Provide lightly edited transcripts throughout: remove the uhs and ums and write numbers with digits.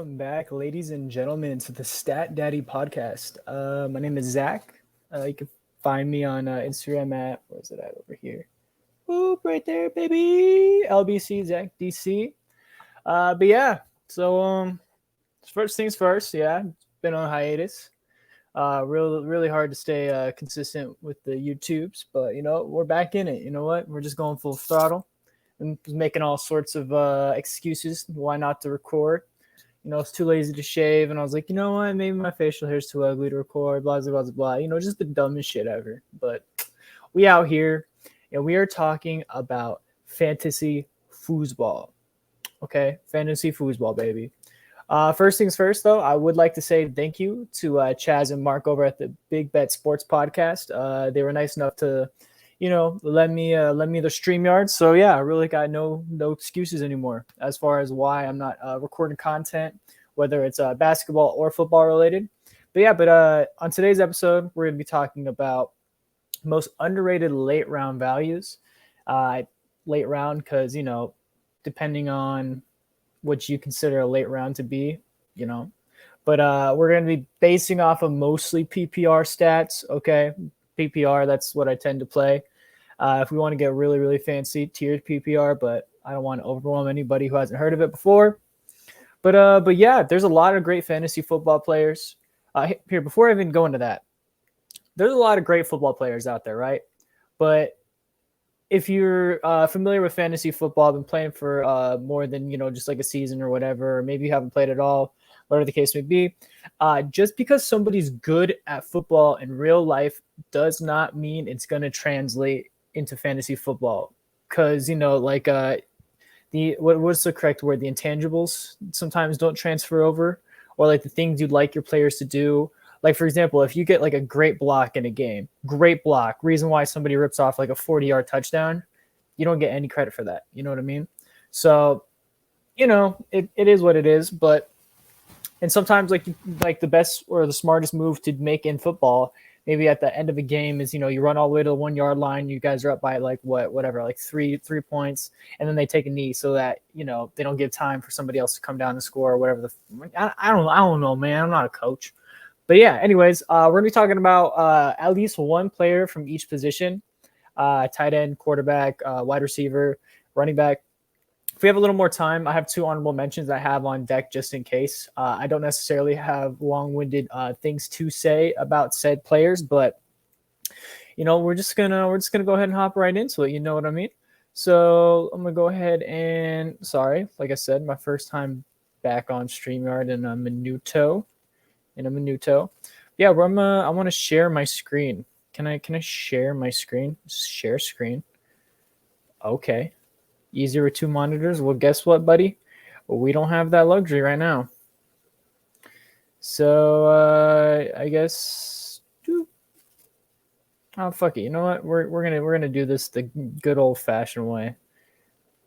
Welcome back, ladies and gentlemen, to the Stat Daddy Podcast. My name is Zacc. You can find me on Instagram at, where's it at over here? Oop, right there, baby. LBC Zacc DC. But yeah, so first things first, yeah, been on hiatus. Really hard to stay consistent with the YouTubes, but we're back in it. You know what? We're just going full throttle and making all sorts of excuses why not to record. It's too lazy to shave, and I was like, you know what? Maybe my facial hair is too ugly to record. Blah blah blah blah. Just the dumbest shit ever. But we out here, and we are talking about fantasy foosball. Okay, fantasy foosball, baby. First things first, though, I would like to say thank you to Chaz and Mark over at the Big Bet Sports Podcast. They were nice enough to, let me the StreamYard. So yeah, I really got no excuses anymore as far as why I'm not recording content, whether it's basketball or football related. But on today's episode, we're gonna be talking about most underrated late round values. Late round because depending on what you consider a late round to be, But we're going to be basing off of mostly PPR stats, okay? PPR, that's what I tend to play. If we want to get really, really fancy, tiered PPR, but I don't want to overwhelm anybody who hasn't heard of it before. But yeah, there's a lot of great fantasy football players. Here, before I even go into that, there's a lot of great football players out there, right? But if you're familiar with fantasy football, been playing for more than, just like a season or whatever, or maybe you haven't played at all, whatever the case may be, just because somebody's good at football in real life does not mean it's going to translate into fantasy football. Because, what's the correct word? The intangibles sometimes don't transfer over, or like the things you'd like your players to do. Like, for example, if you get like a great block in a game, great block, reason why somebody rips off like a 40-yard touchdown, you don't get any credit for that. You know what I mean? So, it is what it is. And sometimes like the best or the smartest move to make in football, maybe at the end of a game is, you run all the way to the 1 yard line. You guys are up by like like three points, and then they take a knee so that, they don't give time for somebody else to come down and score or whatever. I don't know, man. I'm not a coach. But yeah, anyways, we're going to be talking about at least one player from each position, tight end, quarterback, wide receiver, running back. If we have a little more time, I have two honorable mentions I have on deck just in case. I don't necessarily have long-winded things to say about said players, but we're just gonna go ahead and hop right into it. You know what I mean? So I'm gonna go ahead and like I said, my first time back on StreamYard in a minuto. Yeah, I want to share my screen. Can I share my screen? Share screen. Okay. Easier with two monitors. Well, guess what, buddy? We don't have that luxury right now. So I guess. Oh, fuck it. You know what? We're gonna do this the good old fashioned way.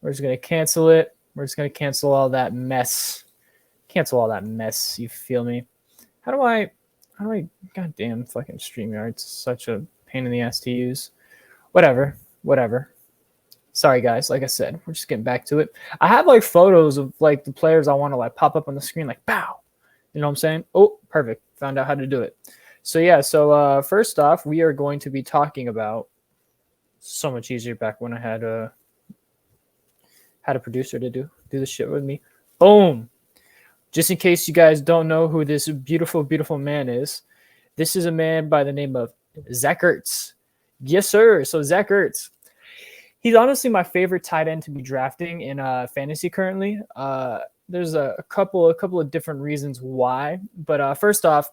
We're just gonna cancel it. We're just gonna cancel all that mess. You feel me? How do I, goddamn fucking StreamYard. It's such a pain in the ass to use. Whatever. Sorry, guys. Like I said, we're just getting back to it. I have like photos of like the players I want to like pop up on the screen, like, pow. You know what I'm saying? Oh, perfect. Found out how to do it. So yeah. So first off, we are going to be talking about so much easier back when I had a producer to do this shit with me. Boom. Just in case you guys don't know who this beautiful, beautiful man is, this is a man by the name of Zacc Ertz. Yes, sir. So Zacc Ertz. He's honestly my favorite tight end to be drafting in fantasy currently. There's a couple of different reasons why, but first off,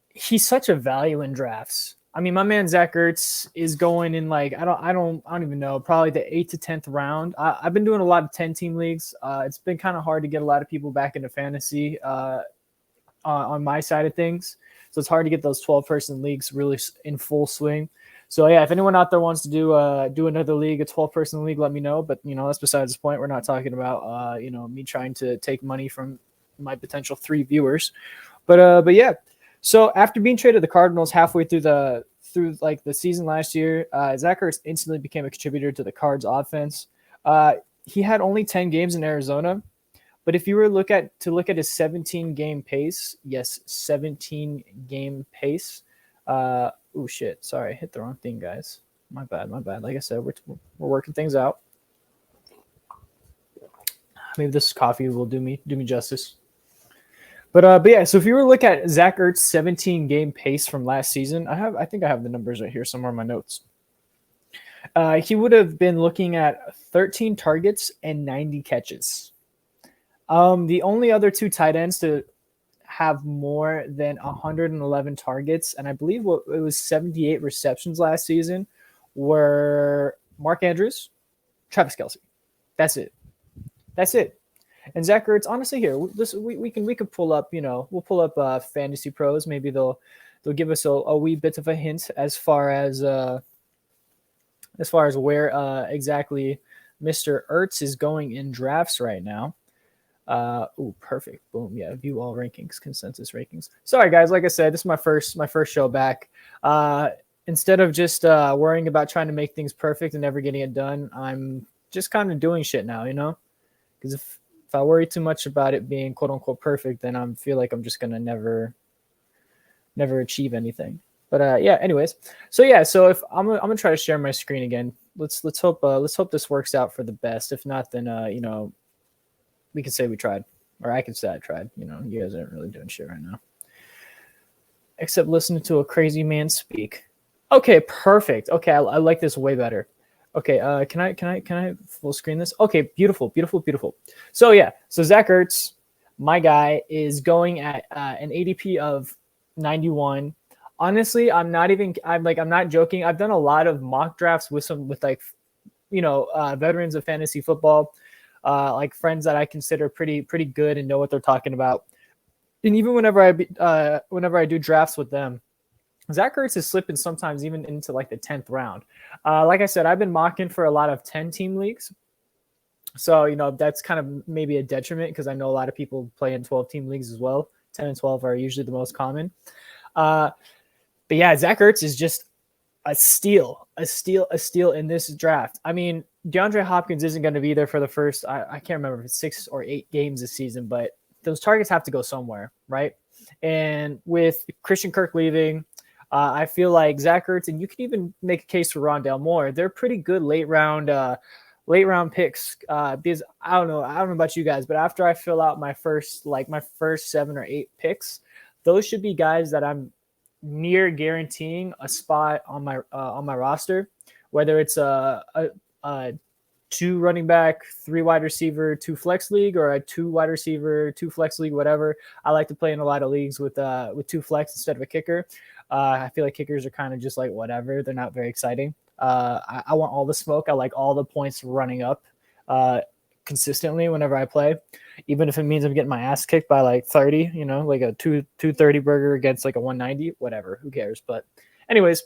he's such a value in drafts. I mean, my man Zacc Ertz is going in like I don't even know, probably the 8th to 10th round. I've been doing a lot of 10-team leagues. It's been kind of hard to get a lot of people back into fantasy on my side of things, so it's hard to get those 12-person leagues really in full swing. So yeah, if anyone out there wants to do another league, a 12-person league, let me know. But that's besides the point. We're not talking about me trying to take money from my potential 3 viewers. But yeah. So after being traded to the Cardinals halfway through the season last year, Zacc Ertz instantly became a contributor to the Cards offense. He had only 10 games in Arizona, But if you were look at his 17 game pace, yes, 17 game pace. Oh shit, sorry, I hit the wrong thing, guys. My bad. Like I said, we're working things out. Maybe this coffee will do me justice. But yeah, so if you were to look at Zacc Ertz's 17 game pace from last season, I think I have the numbers right here somewhere in my notes. He would have been looking at 13 targets and 90 catches. The only other two tight ends to have more than 111 targets, and I believe it was 78 receptions last season, were Mark Andrews, Travis Kelce. That's it. And Zacc Ertz, honestly, here we can pull up. We'll pull up Fantasy Pros. Maybe they'll give us a wee bit of a hint as far as where exactly Mr. Ertz is going in drafts right now. Perfect. Boom. Yeah, view all rankings, consensus rankings. Sorry, guys. Like I said, this is my first show back. Instead of just worrying about trying to make things perfect and never getting it done, I'm just kind of doing shit now, because if I worry too much about it being quote unquote perfect, then I feel like I'm just gonna never achieve anything. But yeah, anyways. So if I'm gonna try to share my screen again. Let's hope this works out for the best. If not, then we can say we tried, or I can say I tried. You guys aren't really doing shit right now, except listening to a crazy man speak. Okay, perfect. Okay, I like this way better. Okay, can I full screen this? Okay, beautiful. So Zacc Ertz, my guy, is going at an ADP of 91. Honestly, I'm not joking. I've done a lot of mock drafts with veterans of fantasy football, like friends that I consider pretty good and know what they're talking about. And even whenever I do drafts with them, Zacc Ertz is slipping sometimes even into like the 10th round. Like I said, I've been mocking for a lot of 10-team leagues. So, that's kind of maybe a detriment because I know a lot of people play in 12-team leagues as well. 10 and 12 are usually the most common. But yeah, Zacc Ertz is just a steal in this draft. I mean, DeAndre Hopkins isn't going to be there for the first, I can't remember if it's 6 or 8 games this season, but those targets have to go somewhere, right? And with Christian Kirk leaving, I feel like Zacc Ertz, and you can even make a case for Rondale Moore. They're pretty good late round picks. Because I don't know about you guys, but after I fill out my first 7 or 8 picks, those should be guys that I'm near guaranteeing a spot on my roster, whether it's a 2 running back, 3 wide receiver, 2 flex league, or a 2 wide receiver, 2 flex league, whatever. I like to play in a lot of leagues with 2 flex instead of a kicker. I feel like kickers are kind of just like whatever. They're not very exciting. I want all the smoke. I like all the points running up consistently whenever I play, even if it means I'm getting my ass kicked by like 30, like a 230 burger against like a 190, whatever. Who cares? But anyways,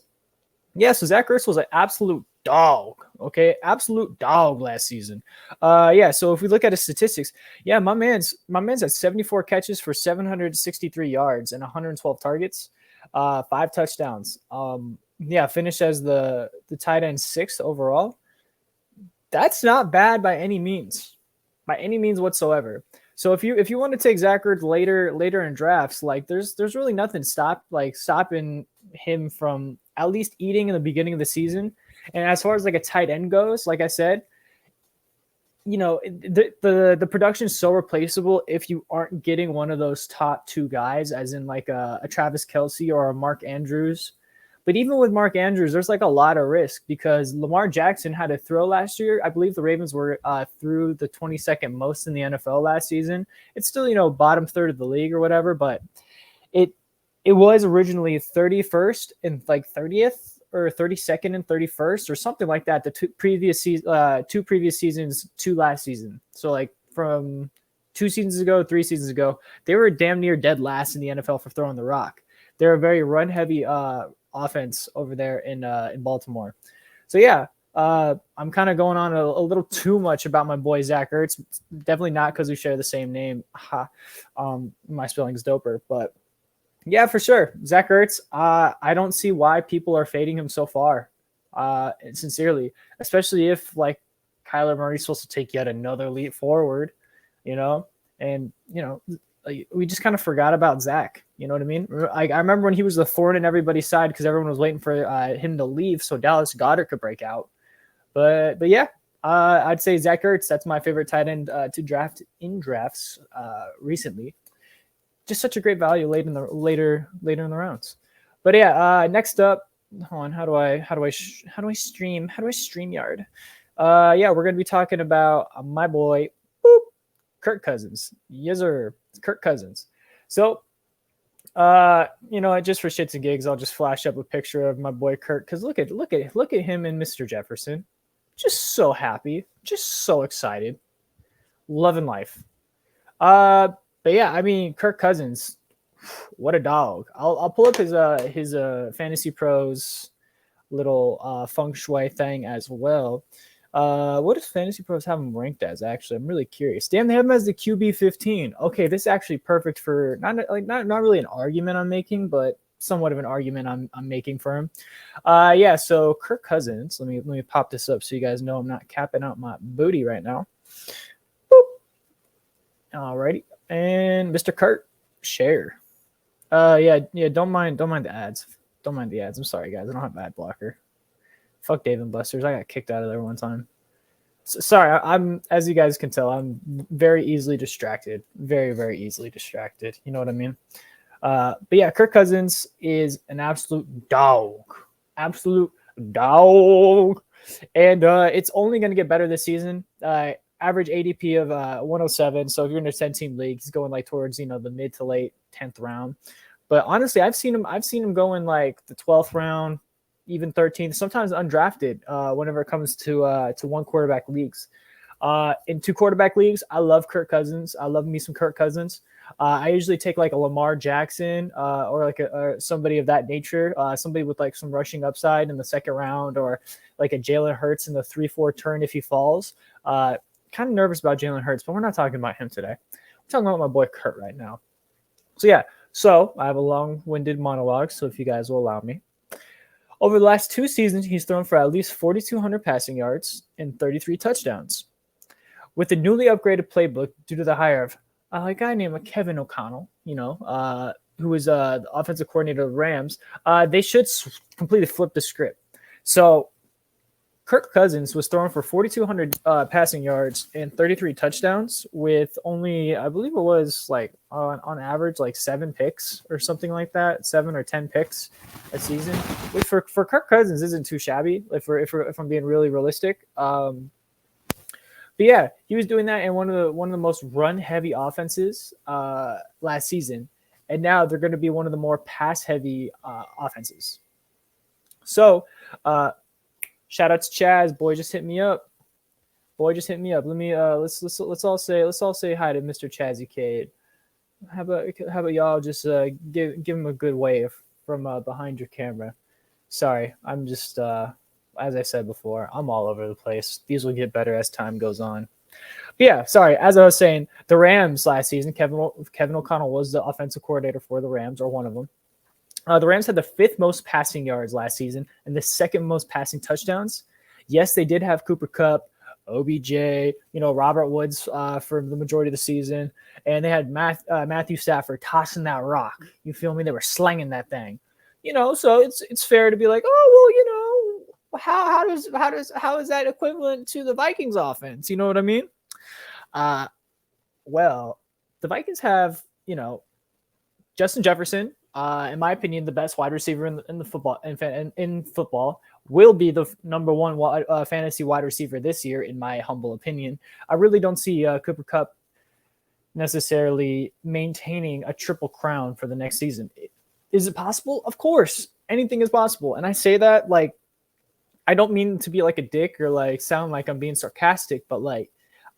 yeah, so Zacc Ertz was an absolute dog. Okay, absolute dog last season. Yeah, so if we look at his statistics, yeah, my man's at 74 catches for 763 yards and 112 targets. 5 touchdowns. Yeah, finished as the tight end 6th overall. That's not bad by any means whatsoever. So if you want to take Zacc Ertz later in drafts, like there's really nothing stopping him from at least eating in the beginning of the season. And as far as like a tight end goes, like I said, the production is so replaceable if you aren't getting one of those top 2 guys, as in like a Travis Kelce or a Mark Andrews. But even with Mark Andrews, there's like a lot of risk because Lamar Jackson had a throw last year. I believe the Ravens were through the 22nd most in the NFL last season. It's still, bottom third of the league or whatever, but it was originally 31st and like 30th or 32nd and 31st or something like that. The 2 previous seasons to last season. So like from 3 seasons ago, they were damn near dead last in the NFL for throwing the rock. They're a very run heavy offense over there in Baltimore. So yeah, I'm kind of going on a little too much about my boy Zacc Ertz. Definitely not because we share the same name. My spelling's doper, but yeah, for sure. Zacc Ertz, I don't see why people are fading him so far. Sincerely, especially if like Kyler Murray's supposed to take yet another leap forward, And, like, we just kind of forgot about Zacc. You know what I mean? I remember when he was the thorn in everybody's side because everyone was waiting for him to leave so Dallas Goedert could break out. But yeah, I'd say Zach Ertz. That's my favorite tight end to draft in drafts recently. Just such a great value later in the rounds. But yeah, next up, hold on. How do I StreamYard? Yeah, we're gonna be talking about my boy, Kirk Cousins. Yes, sir. It's Kirk Cousins. So, just for shits and gigs, I'll just flash up a picture of my boy Kirk because look at him and Mr. Jefferson. Just so happy, just so excited, loving life. But yeah, I mean, Kirk Cousins, what a dog. I'll pull up his Fantasy Pros little feng shui thing as well. What does Fantasy Pros have him ranked as? Actually, I'm really curious. Damn, they have him as the QB 15. Okay, this is actually perfect for not really an argument I'm making, but somewhat of an argument I'm making for him. Yeah, so Kirk Cousins. Let me pop this up so you guys know I'm not capping out my booty right now. Boop. Alrighty, and Mr. Kurt, share. Yeah. Don't mind the ads. Don't mind the ads. I'm sorry, guys. I don't have ad blocker. Fuck Dave and Buster's. I got kicked out of there one time. Sorry, I'm as you guys can tell, I'm very easily distracted. Very, very easily distracted. You know what I mean? But yeah, Kirk Cousins is an absolute dog. Absolute dog. And it's only going to get better this season. Average ADP of 107. So if you're in a 10-team league, he's going like towards, the mid to late 10th round. But honestly, I've seen him go in like the 12th round, even 13th, sometimes undrafted whenever it comes to one quarterback leagues. In 2 quarterback leagues, I love Kirk Cousins. I love me some Kirk Cousins. I usually take like a Lamar Jackson or like somebody of that nature, somebody with like some rushing upside in the 2nd round, or like a Jalen Hurts in the 3-4 turn if he falls. Kind of nervous about Jalen Hurts, but we're not talking about him today. We're talking about my boy Kurt right now. So yeah, I have a long-winded monologue, so if you guys will allow me. Over the last 2 seasons, he's thrown for at least 4,200 passing yards and 33 touchdowns. With the newly upgraded playbook due to the hire of a guy named Kevin O'Connell, who was the offensive coordinator of the Rams, they should completely flip the script. So Kirk Cousins was thrown for 4,200 passing yards and 33 touchdowns with only, I believe it was like on average, like 7 picks or something like that, 7 or 10 picks a season, which for Kirk Cousins isn't too shabby if I'm being really realistic. But yeah, he was doing that in one of the most run-heavy offenses last season, and now they're going to be one of the more pass-heavy offenses. So, shout out to Chaz, boy, just hit me up. Let me let's all say hi to Mr. Chazzy Cade. How about y'all just give him a good wave from behind your camera. Sorry, I'm just as I said before, I'm all over the place. These will get better as time goes on. But yeah, sorry. As I was saying, the Rams last season, Kevin O'Connell was the offensive coordinator for the Rams, or one of them. The Rams had the 5th most passing yards last season and the 2nd most passing touchdowns. Yes, they did have Cooper Kupp, OBJ, Robert Woods for the majority of the season, and they had Matthew Stafford tossing that rock. You feel me? They were slanging that thing. So it's fair to be like, oh well, how is that equivalent to the Vikings offense? You know what I mean? Well, the Vikings have Justin Jefferson. In my opinion, the best wide receiver in the football in football, will be the number 1 fantasy wide receiver this year, in my humble opinion. I really don't see Cooper Kupp necessarily maintaining a triple crown for the next season. Is it possible? Of course, anything is possible. And I say that like, I don't mean to be like a dick or like sound like I'm being sarcastic, but like,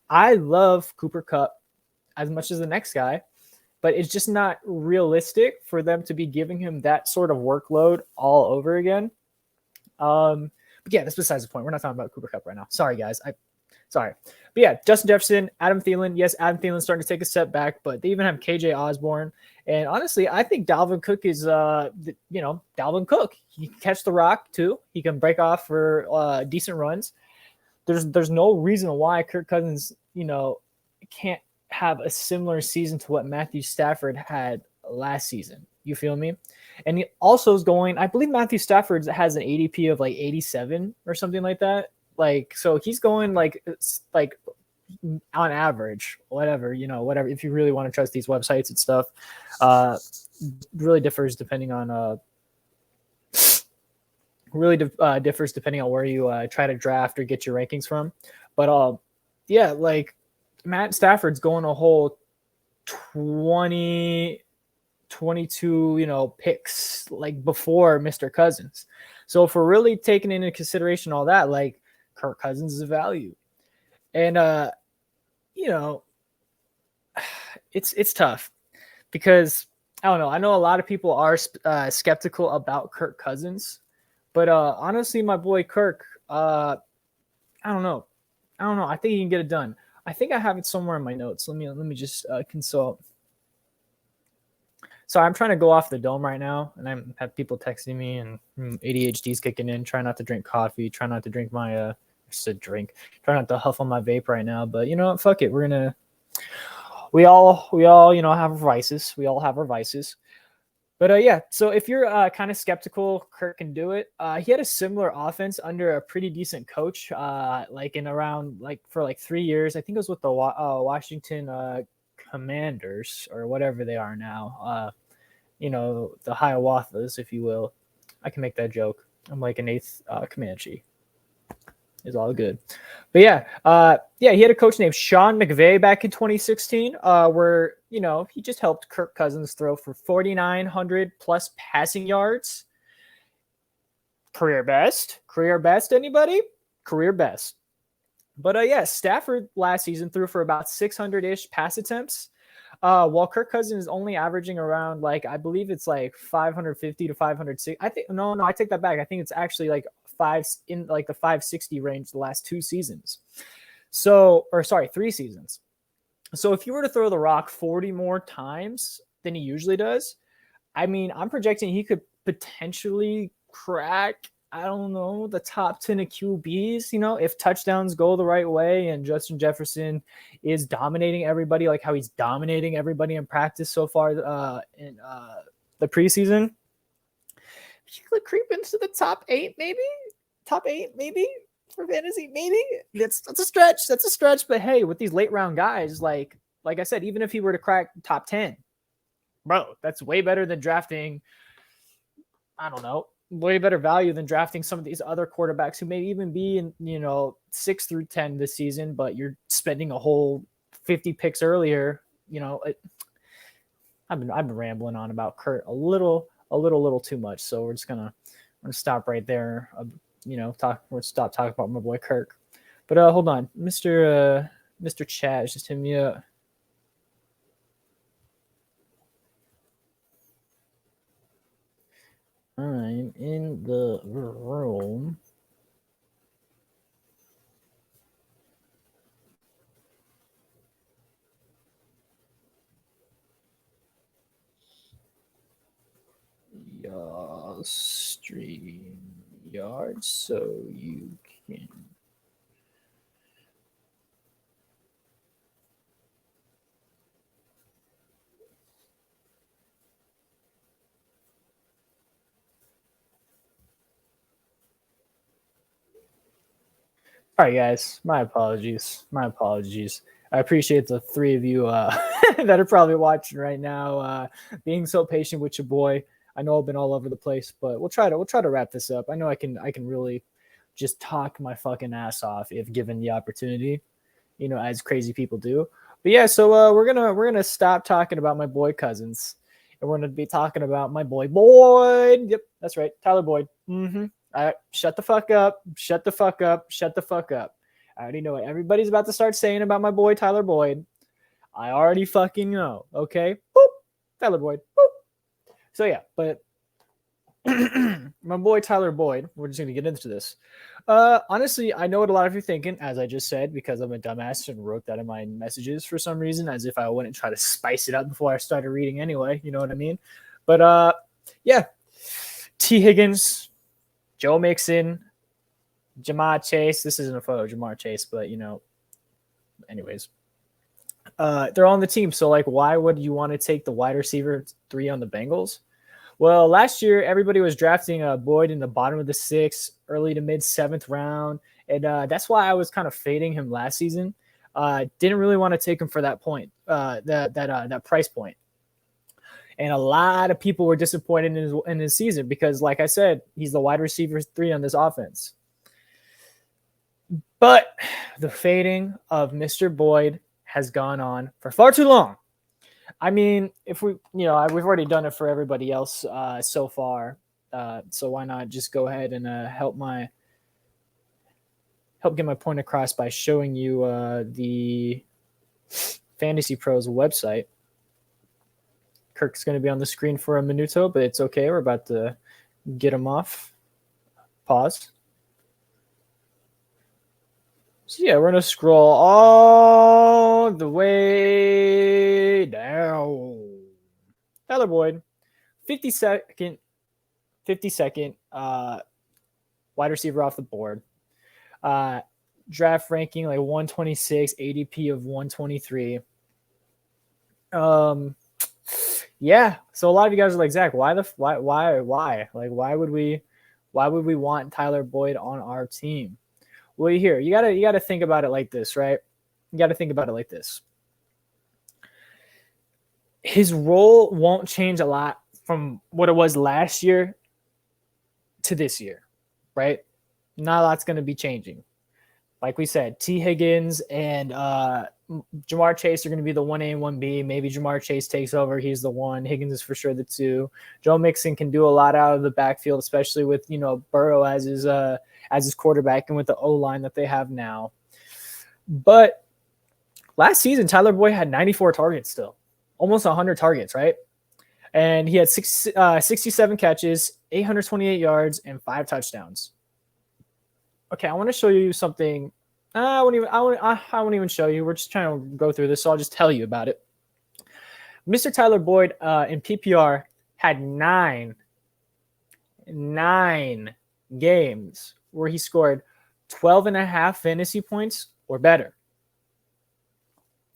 I love Cooper Kupp as much as the next guy. But it's just not realistic for them to be giving him that sort of workload all over again. But yeah, that's besides the point. We're not talking about Cooper Kupp right now. Sorry, guys. Sorry. But yeah, Justin Jefferson, Adam Thielen. Yes, Adam Thielen's starting to take a step back, but they even have KJ Osborne. And honestly, I think Dalvin Cook is, Dalvin Cook. He can catch the rock too. He can break off for decent runs. There's no reason why Kirk Cousins, can't have a similar season to what Matthew Stafford had last season. You feel me? And he also is going, I believe Matthew Stafford has an ADP of like 87 or something like that. Like, so he's going like on average, whatever, whatever. If you really want to trust these websites and stuff, really differs depending on, differs depending on where you try to draft or get your rankings from. But yeah, like Matt Stafford's going a whole 22, picks like before Mr. Cousins. So if we're really taking into consideration all that, like Kirk Cousins is a value. And, it's tough because I don't know. I know a lot of people are skeptical about Kirk Cousins, but honestly, my boy Kirk, I don't know. I think he can get it done. I think I have it somewhere in my notes. Let me just consult. So I'm trying to go off the dome right now, and I have people texting me, and ADHD's kicking in. Try not to drink coffee. Try not to drink my try not to huff on my vape right now. But you know what? Fuck it. We all have our vices. We all have our vices. But yeah, so if you're kind of skeptical, Kirk can do it. He had a similar offense under a pretty decent coach, like in around like for like 3 years. I think it was with the Washington Commanders or whatever they are now. The Hiawathas, if you will. I can make that joke. I'm like an eighth Comanche. It's all good. But yeah, he had a coach named Sean McVay back in 2016, where, he just helped Kirk Cousins throw for 4,900 plus passing yards. Career best, anybody? Career best. But yeah, Stafford last season threw for about 600-ish pass attempts, while Kirk Cousins is only averaging around, like, I believe it's like 550 to 560. I take that back. I think it's actually like in like the 560 range the last 2 seasons. 3 seasons. So if you were to throw the rock 40 more times than he usually does, I mean, I'm projecting he could potentially crack, I don't know, the top 10 of QBs, if touchdowns go the right way and Justin Jefferson is dominating everybody like how he's dominating everybody in practice so far in the preseason. He could creep into the top 8 maybe for fantasy, maybe. That's a stretch, but hey, with these late round guys, like I said, even if he were to crack top 10, bro, that's way better than drafting, I don't know, way better value than drafting some of these other quarterbacks who may even be in 6 through 10 this season, but you're spending a whole 50 picks earlier. I've been rambling on about Kurt a little too much, so we're gonna stop right there. We'll stop talking about my boy Kirk. But hold on, Mr. Chat is just hitting me up. I'm in the room. Stream yard so you can all right, guys, my apologies. I appreciate the 3 of you that are probably watching right now being so patient with your boy. I know I've been all over the place, but we'll try to wrap this up. I know I can really just talk my fucking ass off if given the opportunity, as crazy people do. But yeah, so we're gonna stop talking about my boy Cousins, and we're gonna be talking about my boy Boyd. Yep, that's right, Tyler Boyd. All right, shut the fuck up. I already know what everybody's about to start saying about my boy Tyler Boyd. I already fucking know. Okay, boop, Tyler Boyd. Boop. So yeah, but my boy Tyler Boyd, we're just gonna get into this. Honestly, I know what a lot of you are thinking, as I just said, because I'm a dumbass and wrote that in my messages for some reason, as if I wouldn't try to spice it up before I started reading anyway. You know what I mean? But yeah, T. Higgins, Joe Mixon, Jamar Chase. This isn't a photo of Jamar Chase, but anyways. They're on the team. So, like, why would you want to take the wide receiver 3 on the Bengals? Well, last year, everybody was drafting Boyd in the bottom of the 6th, early to mid 7th round. And that's why I was kind of fading him last season. Didn't really want to take him for that point, that price point. And a lot of people were disappointed in his season because, like I said, he's the wide receiver 3 on this offense. But the fading of Mr. Boyd has gone on for far too long. I mean, if we've already done it for everybody else so far. So why not just go ahead and help get my point across by showing you the Fantasy Pros website. Kirk's going to be on the screen for a minuto, but it's okay. We're about to get him off. Pause. So yeah, we're going to scroll all the way down. Tyler Boyd, 52nd wide receiver off the board. Draft ranking like 126, ADP of 123. Yeah. So a lot of you guys are like, Zacc, why? Like, why would we want Tyler Boyd on our team? Well, you gotta think about it like this, right? You gotta think about it like this. His role won't change a lot from what it was last year to this year, right? Not a lot's going to be changing. Like we said, T. Higgins and Jamar Chase are going to be the 1A and 1B. Maybe Jamar Chase takes over. He's the 1. Higgins is for sure the 2. Joe Mixon can do a lot out of the backfield, especially with, Burrow as his quarterback and with the O-line that they have now. But last season, Tyler Boyd had 94 targets still. Almost 100 targets, right? And he had 67 catches, 828 yards, and 5 touchdowns. Okay, I want to show you something. I won't even show you. We're just trying to go through this, so I'll just tell you about it. Mr. Tyler Boyd in PPR had nine games where he scored 12.5 fantasy points or better.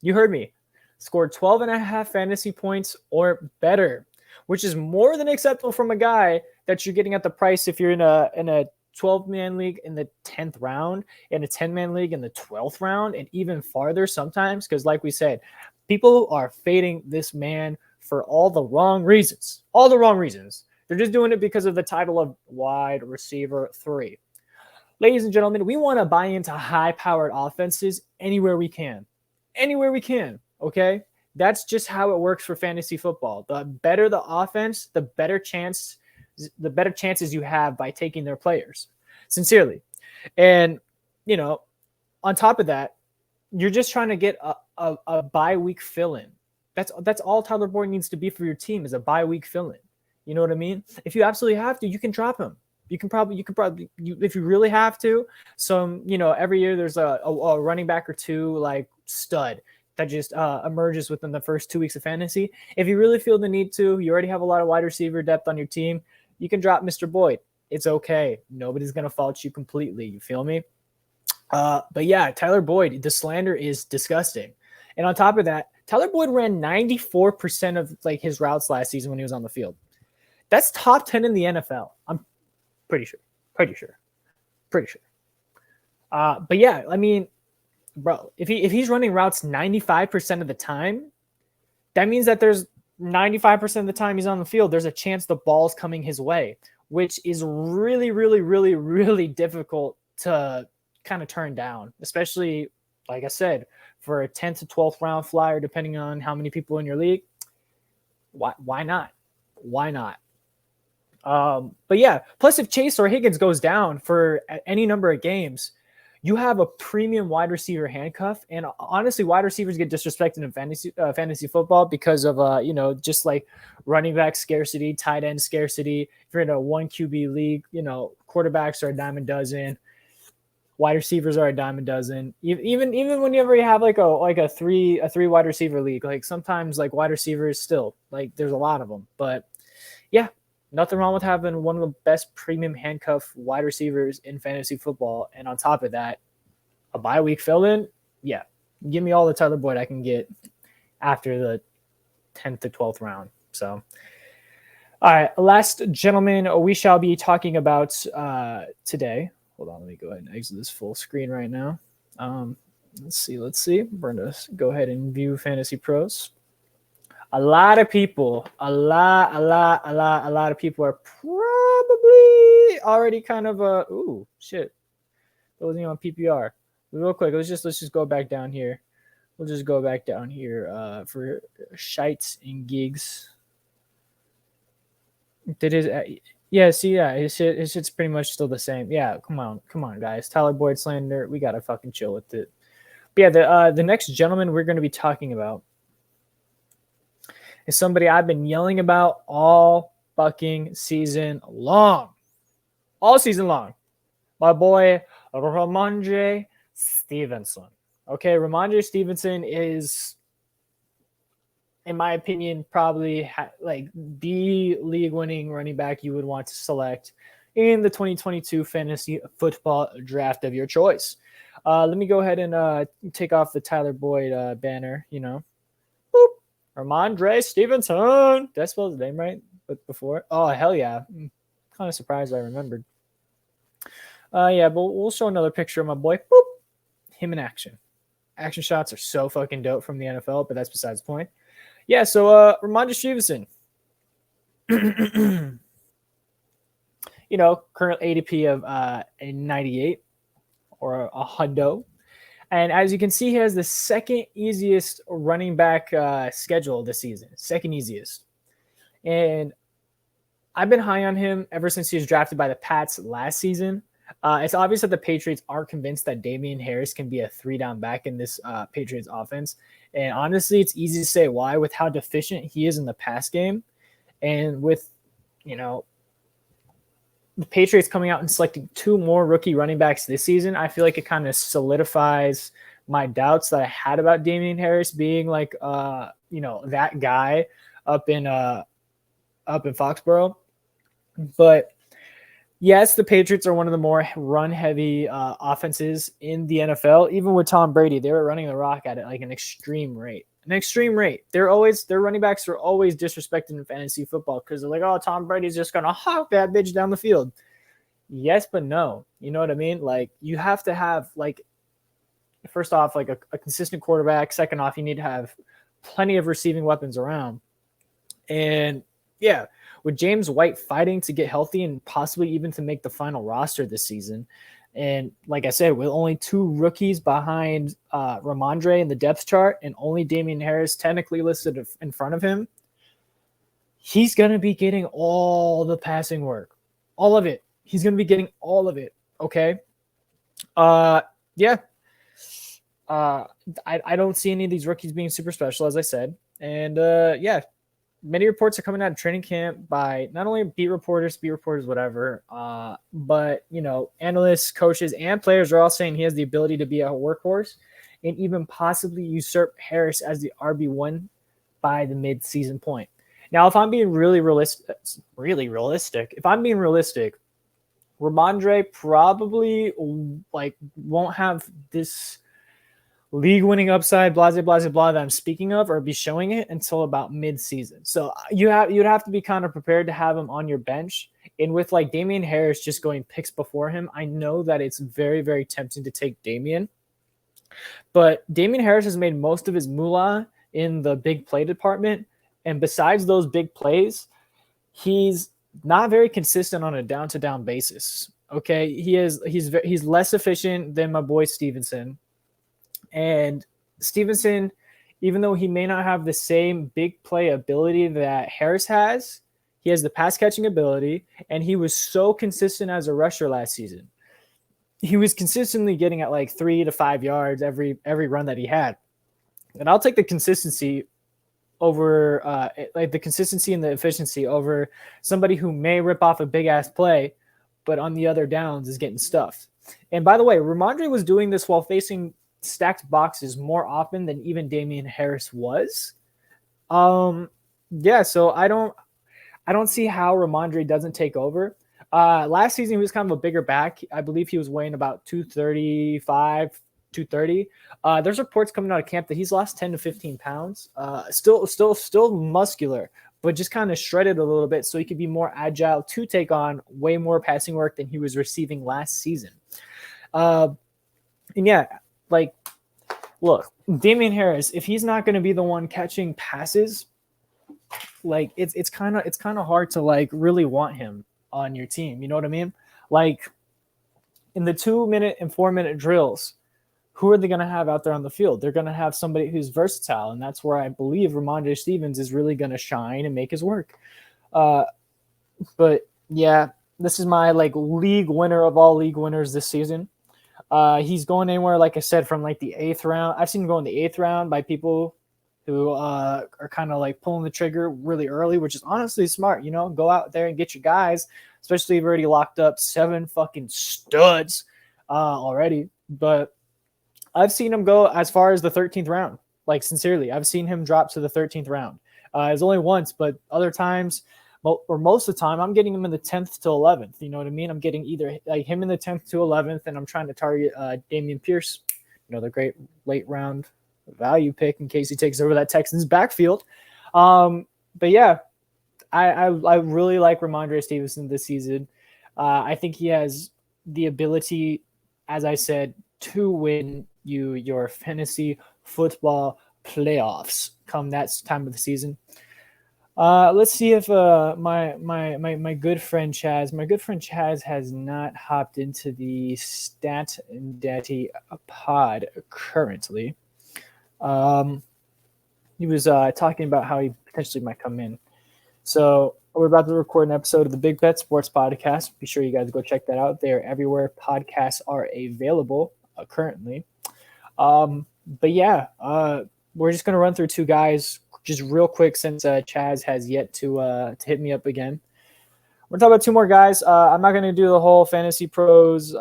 You heard me. Scored 12.5 fantasy points or better, which is more than acceptable from a guy that you're getting at the price if you're in a 12-man league in the 10th round, in a 10-man league in the 12th round, and even farther sometimes, because like we said, people are fading this man for all the wrong reasons. All the wrong reasons. They're just doing it because of the title of wide receiver 3. Ladies and gentlemen, we want to buy into high-powered offenses anywhere we can. Anywhere we can, okay? That's just how it works for fantasy football. The better the offense, the better chances you have by taking their players. Sincerely. And, on top of that, you're just trying to get a bye week fill-in. That's all Tyler Boyd needs to be for your team is a bye week fill-in. You know what I mean? If you absolutely have to, you can drop him. You could probably, if you really have to. Every year there's a running back or two like stud that just emerges within the first 2 weeks of fantasy. If you really feel the need to, you already have a lot of wide receiver depth on your team, you can drop Mr. Boyd. It's okay. Nobody's going to fault you completely. You feel me? But yeah, Tyler Boyd, the slander is disgusting. And on top of that, Tyler Boyd ran 94% of like his routes last season when he was on the field. That's top 10 in the NFL. I'm pretty sure. But yeah, I mean, bro, if he's running routes 95% of the time, that means that there's 95% of the time he's on the field, there's a chance the ball's coming his way, which is really, really, really, really difficult to kind of turn down, especially, like I said, for a 10th to 12th round flyer, depending on how many people in your league. Why not? But yeah, plus if Chase or Higgins goes down for any number of games, you have a premium wide receiver handcuff. And honestly, wide receivers get disrespected in fantasy football because of, just like running back scarcity, tight end scarcity. If you're in a 1 QB league, quarterbacks are a dime a dozen. Wide receivers are a dime a dozen. Even whenever you have like a three wide receiver league, like sometimes like wide receivers still like there's a lot of them. But yeah, nothing wrong with having one of the best premium handcuff wide receivers in fantasy football. And on top of that, a bye week fill-in, yeah, Give me all the Tyler Boyd I can get after the 10th to 12th round. So, all right, last gentleman we shall be talking about today. Hold on, let me go ahead and exit this full screen right now. Let's see. We're going to go ahead and view Fantasy Pros. A lot of people of people are probably already kind of ooh, shit. That wasn't even on PPR. Real quick, let's just go back down here. We'll just go back down here for shites and gigs. Did his his shit's pretty much still the same. Yeah, come on, guys. Tyler Boyd slander, we gotta fucking chill with it. But yeah, the next gentleman we're gonna be talking about is somebody I've been yelling about all fucking season long. All season long. My boy Rhamondre Stevenson. Okay, Rhamondre Stevenson is, in my opinion, probably like the league-winning running back you would want to select in the 2022 fantasy football draft of your choice. Let me go ahead and take off the Tyler Boyd banner, Boop. Rhamondre Stevenson. Did I spell his name right before? Oh, hell yeah. I'm kind of surprised I remembered. Yeah, but we'll show another picture of my boy. Boop. Him in action. Action shots are so fucking dope from the NFL, but that's besides the point. Yeah, so Rhamondre Stevenson. Current ADP of a 98 or a hundo. And as you can see, he has the second easiest running back schedule this season. Second easiest. And I've been high on him ever since he was drafted by the Pats last season. It's obvious that the Patriots aren't convinced that Damien Harris can be a 3-down back in this Patriots offense. And honestly, it's easy to say why with how deficient he is in the pass game. And with, the Patriots coming out and selecting 2 more rookie running backs this season, I feel like it kind of solidifies my doubts that I had about Damien Harris being like, that guy up in Foxborough. But yes, the Patriots are one of the more run-heavy offenses in the NFL. Even with Tom Brady, they were running the rock at it like an extreme rate. Their running backs are always disrespected in fantasy football because they're like, oh, Tom Brady's just gonna hawk that bitch down the field. Yes, but no. You know what I mean? Like, you have to have, like, first off, like a consistent quarterback. Second off, you need to have plenty of receiving weapons around. And yeah, with James White fighting to get healthy and possibly even to make the final roster this season, and like I said, with only 2 rookies behind Rhamondre in the depth chart and only Damien Harris technically listed in front of him, he's going to be getting all the passing work. All of it. He's going to be getting all of it. Okay? Yeah. I don't see any of these rookies being super special, as I said. And yeah, many reports are coming out of training camp by not only beat reporters, whatever, but, analysts, coaches, and players are all saying he has the ability to be a workhorse and even possibly usurp Harris as the RB1 by the mid-season point. Now, if I'm being really realistic, Rhamondre probably won't have this league-winning upside, blah that I'm speaking of, or be showing it until about mid-season. So you'd have to be kind of prepared to have him on your bench. And with like Damien Harris just going picks before him, I know that it's very, very tempting to take Damien. But Damien Harris has made most of his moolah in the big play department. And besides those big plays, he's not very consistent on a down-to-down basis. Okay, he's less efficient than my boy Stevenson. And Stevenson, even though he may not have the same big play ability that Harris has, he has the pass catching ability, and he was so consistent as a rusher last season. He was consistently getting at like 3 to 5 yards every run that he had. And I'll take the consistency over the consistency and the efficiency over somebody who may rip off a big ass play, but on the other downs is getting stuffed. And by the way, Rhamondre was doing this while facing stacked boxes more often than even Damien Harris was. Yeah, so I don't see how Rhamondre doesn't take over. Last season he was kind of a bigger back. I believe he was weighing about 235, 230. There's reports coming out of camp that he's lost 10 to 15 pounds. Still muscular, but just kind of shredded a little bit so he could be more agile to take on way more passing work than he was receiving last season. And yeah, like, look, Damian Harris, if he's not going to be the one catching passes, like it's kind of hard to like really want him on your team. You know what I mean? Like in the 2-minute and 4-minute drills, who are they going to have out there on the field? They're going to have somebody who's versatile, and that's where I believe Rhamondre Stevenson is really going to shine and make his work. But yeah, this is my like league winner of all league winners this season. He's going anywhere, like I said, from like the 8th round. I've seen him go in the 8th round by people who are kind of like pulling the trigger really early, which is honestly smart. You know, go out there and get your guys, especially if you've already locked up 7 fucking studs already. But I've seen him go as far as the 13th round. Like, sincerely, I've seen him drop to the 13th round. It's only once, but other times, or most of the time, I'm getting him in the 10th to 11th. You know what I mean? I'm getting either like him in the 10th to 11th, and I'm trying to target Dameon Pierce, the great late round value pick in case he takes over that Texans backfield. But yeah, I really like Rhamondre Stevenson this season. I think he has the ability, as I said, to win you your fantasy football playoffs come that time of the season. Let's see if my good friend Chaz has not hopped into the StatDaddy pod currently. He was talking about how he potentially might come in. So we're about to record an episode of the Big Bet Sports Podcast. Be sure you guys go check that out. They're everywhere podcasts are available currently. But yeah, we're just gonna run through 2 guys just real quick since Chaz has yet to hit me up again. We're talking about 2 more guys. I'm not gonna do the whole fantasy pros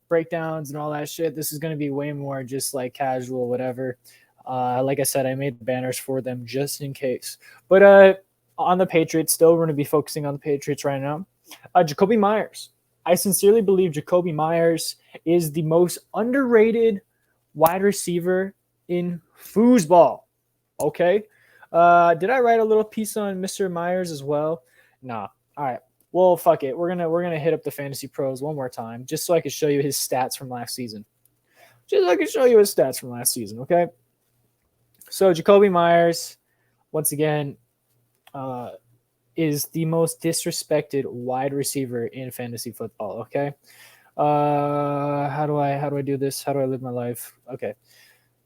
breakdowns and all that shit. This is gonna be way more just like casual, whatever. Like I said, I made banners for them just in case. But on the Patriots, still we're gonna be focusing on the Patriots right now. Jakobi Meyers. I sincerely believe Jakobi Meyers is the most underrated wide receiver in foosball. Okay. Did I write a little piece on Mr. Myers as well? Nah. All right. Well, fuck it. We're gonna hit up the fantasy pros one more time, just so I can show you his stats from last season. Okay. So Jakobi Meyers, once again, is the most disrespected wide receiver in fantasy football. Okay. How do I do this? How do I live my life? Okay.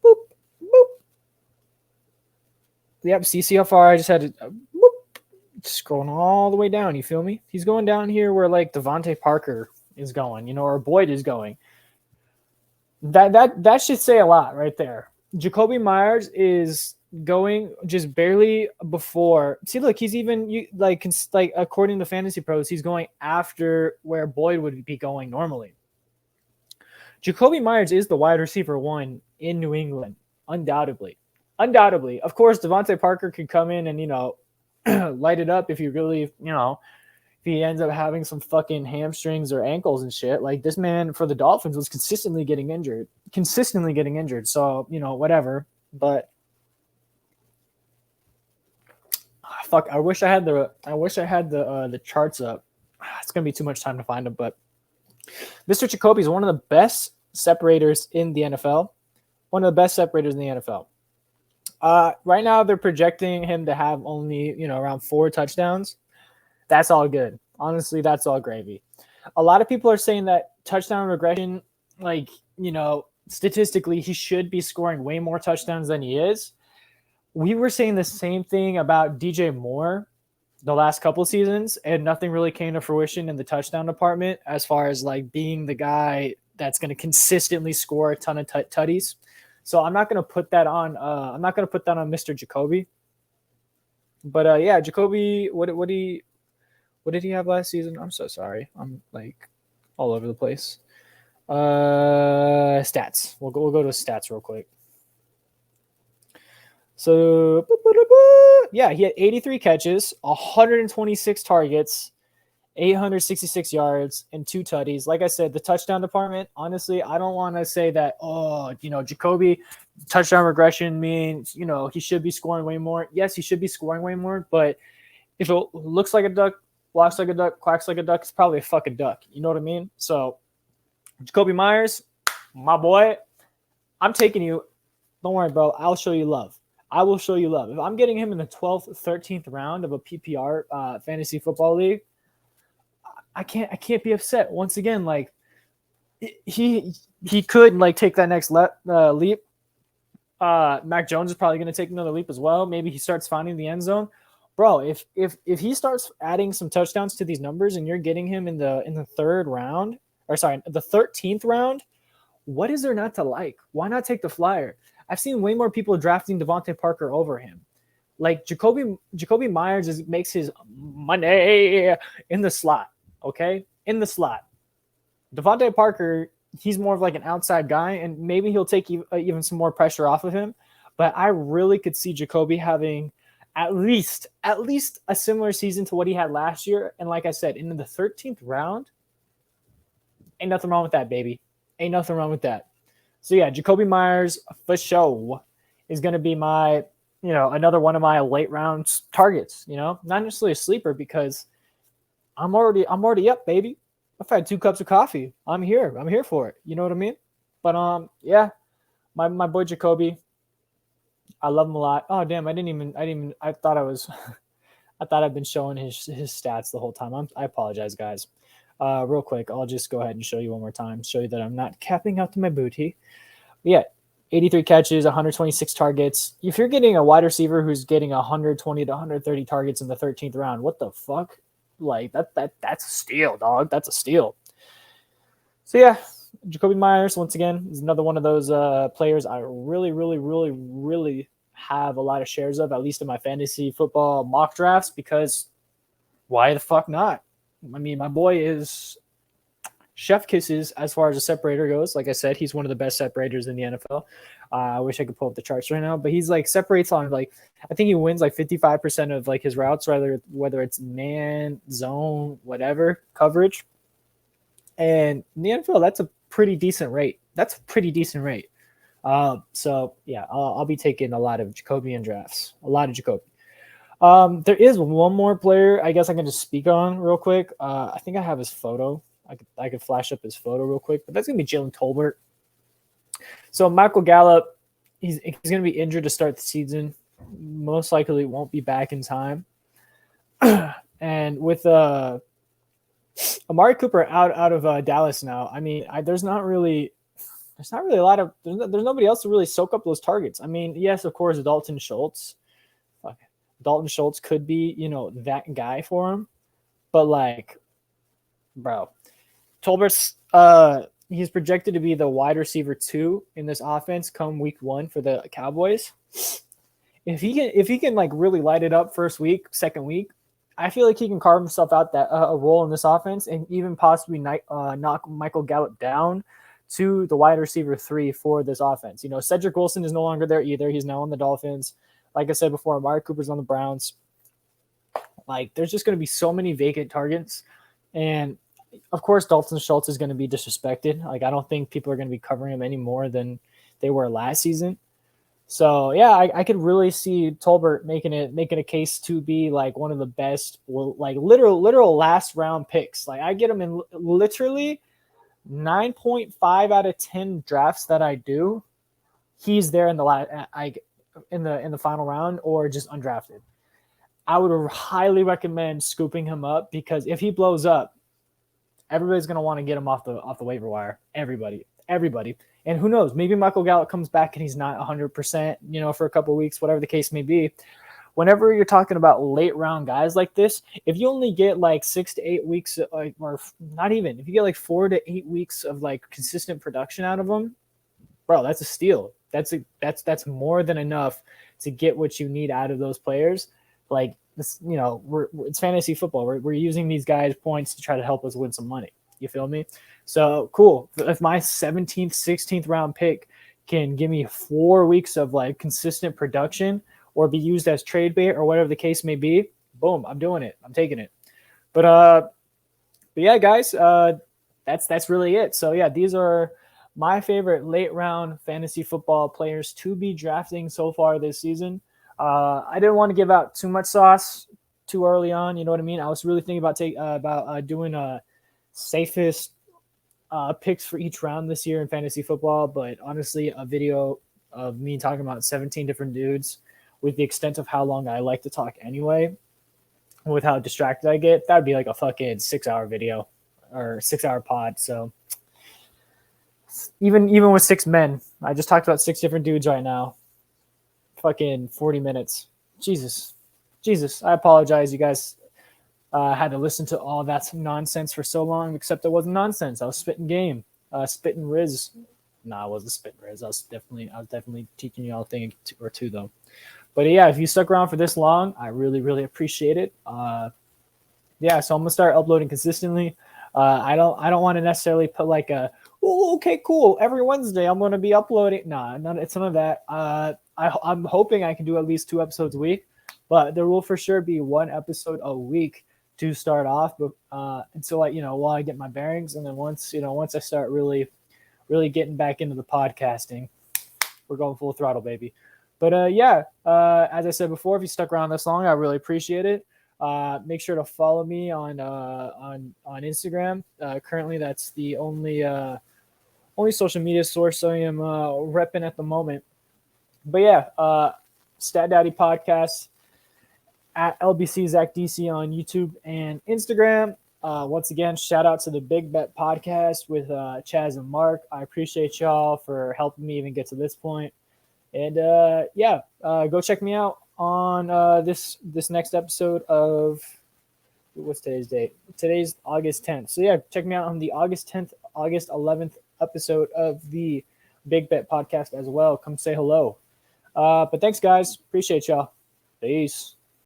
Boop, boop. Yep. See how far I just had to boop, scrolling all the way down. You feel me? He's going down here where like Devontae Parker is going, or Boyd is going. That should say a lot right there. Jakobi Meyers is going just barely before. See, look, he's even like according to Fantasy Pros, he's going after where Boyd would be going normally. Jakobi Meyers is the wide receiver 1 in New England, undoubtedly. Of course, Devontae Parker could come in and light it up if you really if he ends up having some fucking hamstrings or ankles and shit. Like, this man for the Dolphins was consistently getting injured. So whatever, but. Fuck! I wish I had the charts up. It's gonna be too much time to find them. But Mr. Jakobi is one of the best separators in the NFL. Right now, they're projecting him to have only around 4 touchdowns. That's all good. Honestly, that's all gravy. A lot of people are saying that touchdown regression, statistically, he should be scoring way more touchdowns than he is. We were saying the same thing about DJ Moore the last couple seasons, and nothing really came to fruition in the touchdown department as far as like being the guy that's going to consistently score a ton of tutties. So I'm not going to put that on. Mr. Jakobi. But yeah, Jakobi, what did he have last season? I'm so sorry. I'm like all over the place. Stats. We'll go to stats real quick. So, yeah, he had 83 catches, 126 targets, 866 yards and 2 tutties. Like I said, the touchdown department, honestly, I don't want to say that, Jakobi touchdown regression means, he should be scoring way more. Yes, he should be scoring way more, but if it looks like a duck, walks like a duck, quacks like a duck, it's probably a fucking duck. You know what I mean? So, Jakobi Meyers, my boy, I'm taking you. Don't worry, bro. I'll show you love. I will show you love. If I'm getting him in the 12th, 13th round of a PPR fantasy football league, I can't be upset. Once again, like he could like take that next leap. Mac Jones is probably going to take another leap as well. Maybe he starts finding the end zone, bro. If he starts adding some touchdowns to these numbers, and you're getting him in the third round, the 13th round, what is there not to like? Why not take the flyer? I've seen way more people drafting Devontae Parker over him. Like Jakobi Meyers makes his money in the slot. Okay, in the slot. Devontae Parker, he's more of like an outside guy, and maybe he'll take even some more pressure off of him. But I really could see Jakobi having at least a similar season to what he had last year. And like I said, in the 13th round, ain't nothing wrong with that, baby. Ain't nothing wrong with that. So yeah, Jakobi Meyers for sure is going to be my, another one of my late round targets. Not necessarily a sleeper because I'm already up, baby. I've had 2 cups of coffee. I'm here for it. You know what I mean? But yeah, my boy Jakobi, I love him a lot. Oh damn, I thought I've been showing his stats the whole time. I apologize, guys. Real quick, I'll just go ahead and show you one more time. Show you that I'm not capping out to my booty. But yeah, 83 catches, 126 targets. If you're getting a wide receiver who's getting 120 to 130 targets in the 13th round, what the fuck? Like that's a steal, dog. That's a steal. So yeah, Jakobi Meyers once again is another one of those players I really, really, really, really have a lot of shares of, at least in my fantasy football mock drafts, because why the fuck not? I mean, my boy is chef kisses as far as a separator goes. Like I said, he's one of the best separators in the NFL. I wish I could pull up the charts right now, but he's like separates on like, I think he wins like 55% of like his routes, whether it's man, zone, whatever coverage. And in the NFL, that's a pretty decent rate. So yeah, I'll be taking a lot of Jakobi in drafts, a lot of Jakobi. There is one more player I guess I can just speak on real quick. I think I have his photo. I could flash up his photo real quick, but that's going to be Jalen Tolbert. So Michael Gallup, he's going to be injured to start the season. Most likely won't be back in time. And with Amari Cooper out of Dallas now, I mean, there's nobody else to really soak up those targets. I mean, yes, of course, Dalton Schultz could be, that guy for him. But like, bro, Tolbert's he's projected to be the wide receiver 2 in this offense come week 1 for the Cowboys. If he can like really light it up first week, second week, I feel like he can carve himself out that a role in this offense and even possibly knock Michael Gallup down to the wide receiver 3 for this offense. Cedric Wilson is no longer there either. He's now on the Dolphins. Like I said before, Amari Cooper's on the Browns. Like, there's just going to be so many vacant targets. And, of course, Dalton Schultz is going to be disrespected. Like, I don't think people are going to be covering him any more than they were last season. So, yeah, I could really see Tolbert making a case to be, like, one of the best, like, literal last-round picks. Like, I get him in literally 9.5 out of 10 drafts that I do. He's there in the final round or just undrafted. I would highly recommend scooping him up because if he blows up, everybody's going to want to get him off the waiver wire. Everybody. And who knows, maybe Michael Gallup comes back and he's not 100%, for a couple of weeks, whatever the case may be. Whenever you're talking about late round guys like this, if you only get like 6 to 8 weeks, or not even, if you get like 4 to 8 weeks of like consistent production out of them, bro, that's a steal. That's more than enough to get what you need out of those players. Like this, it's fantasy football. We're using these guys' points to try to help us win some money. You feel me? So cool. If my 17th, 16th round pick can give me 4 weeks of like consistent production or be used as trade bait or whatever the case may be, boom, I'm doing it. I'm taking it. But But yeah, guys, that's really it. So yeah, these are my favorite late round fantasy football players to be drafting so far this season. I didn't want to give out too much sauce too early on. You know what I mean? I was really thinking about doing a safest picks for each round this year in fantasy football. But honestly, a video of me talking about 17 different dudes with the extent of how long I like to talk anyway, with how distracted I get, that would be like a fucking 6-hour video or 6-hour pod. So even with 6 men, I just talked about 6 different dudes right now. Fucking 40 minutes. Jesus. I apologize, you guys. Had to listen to all that nonsense for so long, except it wasn't nonsense. I was spitting game, spitting Riz. No, I wasn't spitting Riz. I was definitely teaching you all a thing or two though. But yeah, if you stuck around for this long, I really, really appreciate it. Yeah, so I'm gonna start uploading consistently. I don't want to necessarily put like a, oh, okay, cool, every Wednesday I'm gonna be uploading. Nah, it's none of that. I'm hoping I can do at least 2 episodes a week, but there will for sure be 1 episode a week to start off, but until while I get my bearings, and then once I start really getting back into the podcasting, we're going full throttle, baby. But yeah, as I said before, if you stuck around this long, I really appreciate it. Make sure to follow me on Instagram. Currently, that's the only social media source I am repping at the moment. But yeah, Stat Daddy Podcast at LBC Zacc DC on YouTube and Instagram. Once again, shout out to the Big Bet Podcast with Chaz and Mark. I appreciate y'all for helping me even get to this point. And yeah, go check me out on this next episode of, what's today's date? Today's August 10th. So yeah, check me out on the August 10th, August 11th episode of the Big Bet Podcast as well. Come say hello. But thanks, guys. Appreciate y'all. Peace.